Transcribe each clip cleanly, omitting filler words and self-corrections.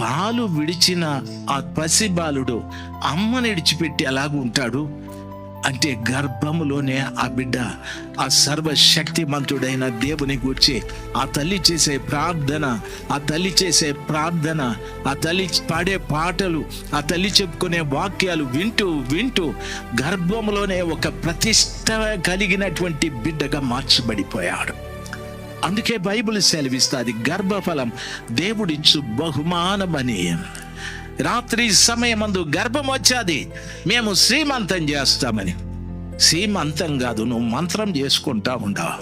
పాలు విడిచిన ఆ పసిబాలుడు అమ్మని విడిచిపెట్టి ఎలాగుంటాడు అంటే, గర్భములోనే ఆ బిడ్డ ఆ సర్వశక్తిమంతుడైన దేవుని గూర్చి ఆ తల్లి చేసే ప్రార్థన, ఆ తల్లి చేసే ప్రార్థన, ఆ తల్లి పాడే పాటలు, ఆ తల్లి చెప్పుకునే వాక్యాలు వింటూ వింటూ గర్భంలోనే ఒక ప్రతిష్ట కలిగినటువంటి బిడ్డగా మార్చబడిపోయాడు. అందుకే బైబిల్ సెలవిస్తుంది, గర్భఫలం దేవుడిచ్చు బహుమానమని. రాత్రి సమయమందు గర్భం వచ్చాది, మేము శ్రీమంతం చేస్తామని. శ్రీమంతం కాదు, నువ్వు మంత్రం చేసుకుంటా ఉండవు.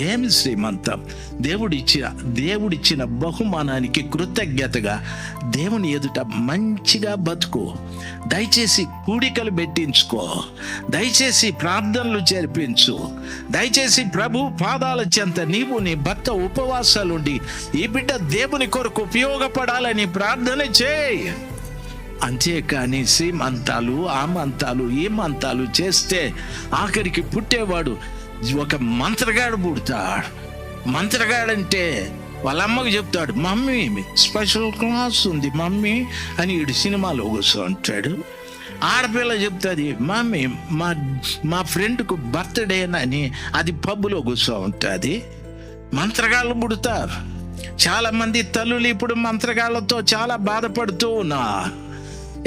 ఏమి శ్రీమంతం? దేవుడిచ్చిన బహుమానానికి కృతజ్ఞతగా దేవుని ఎదుట మంచిగా బతుకు. దయచేసి కూడికలు పెట్టించుకో, దయచేసి ప్రార్థనలు జరిపించు, దయచేసి ప్రభు పాదాల చెంత నీవు నీ భర్త ఉపవాసాలుండి ఈ బిడ్డ దేవుని కొరకు ఉపయోగపడాలని ప్రార్థన చేయి. అంతేకాని శ్రీమంతాలు, ఆ మంతాలు, ఈ మంతాలు చేస్తే ఆఖరికి పుట్టేవాడు ఒక మంత్రగాడు పుడతాడు. మంత్రగాడంటే వాళ్ళ అమ్మకు చెప్తాడు, మమ్మీ స్పెషల్ క్లాస్ ఉంది మమ్మీ అని ఈడు సినిమాలో కూర్చోంటాడు. ఆడపిల్ల చెప్తుంది, మమ్మీ మా ఫ్రెండ్కు బర్త్డే అని అది పబ్బులో కూర్చో ఉంటుంది. మంత్రగాళ్ళు పుడతారు. చాలా మంది తల్లులు ఇప్పుడు మంత్రగాళ్ళతో చాలా బాధపడుతూ ఉన్నారు.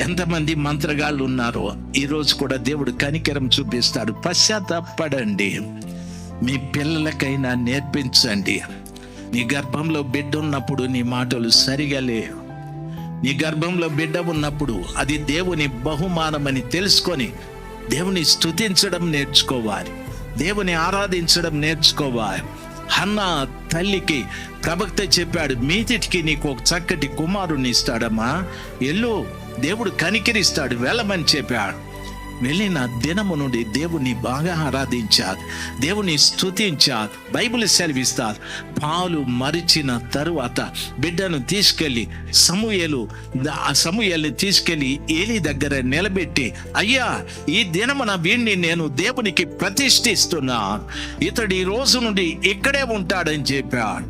ఎంతమంది మంత్రగాళ్ళు ఉన్నారో ఈరోజు కూడా దేవుడు కనికరం చూపిస్తాడు. పశ్చాత్తాపడండి, మీ పిల్లలకైనా నేర్పించండి. నీ గర్భంలో బిడ్డ ఉన్నప్పుడు నీ మాటలు సరిగా లేవు. నీ గర్భంలో బిడ్డ ఉన్నప్పుడు అది దేవుని బహుమానమని తెలుసుకొని దేవుని స్తుతించడం నేర్చుకోవాలి, దేవుని ఆరాధించడం నేర్చుకోవాలి. హన్నా తల్లికి ప్రవక్త చెప్పాడు, మీదిటికి నీకు ఒక చక్కటి కుమారుని ఇస్తాడమ్మా, ఎల్లు, దేవుడు కనికరిస్తాడు, వెళ్ళమని చెప్పాడు. వెళ్ళిన దినము నుండి దేవుని బాగా ఆరాధించారు, దేవుని స్తుతించారు. బైబిల్ సెలవిస్తారు, పాలు మరిచిన తరువాత బిడ్డను తీసుకెళ్ళి సమూయేలుని తీసుకెళ్ళి ఏలీ దగ్గర నిలబెట్టి, అయ్యా ఈ దినమున వీణ్ణి నేను దేవునికి ప్రతిష్ఠిస్తున్నా, ఇతడు ఈ రోజు నుండి ఇక్కడే ఉంటాడని చెప్పాడు.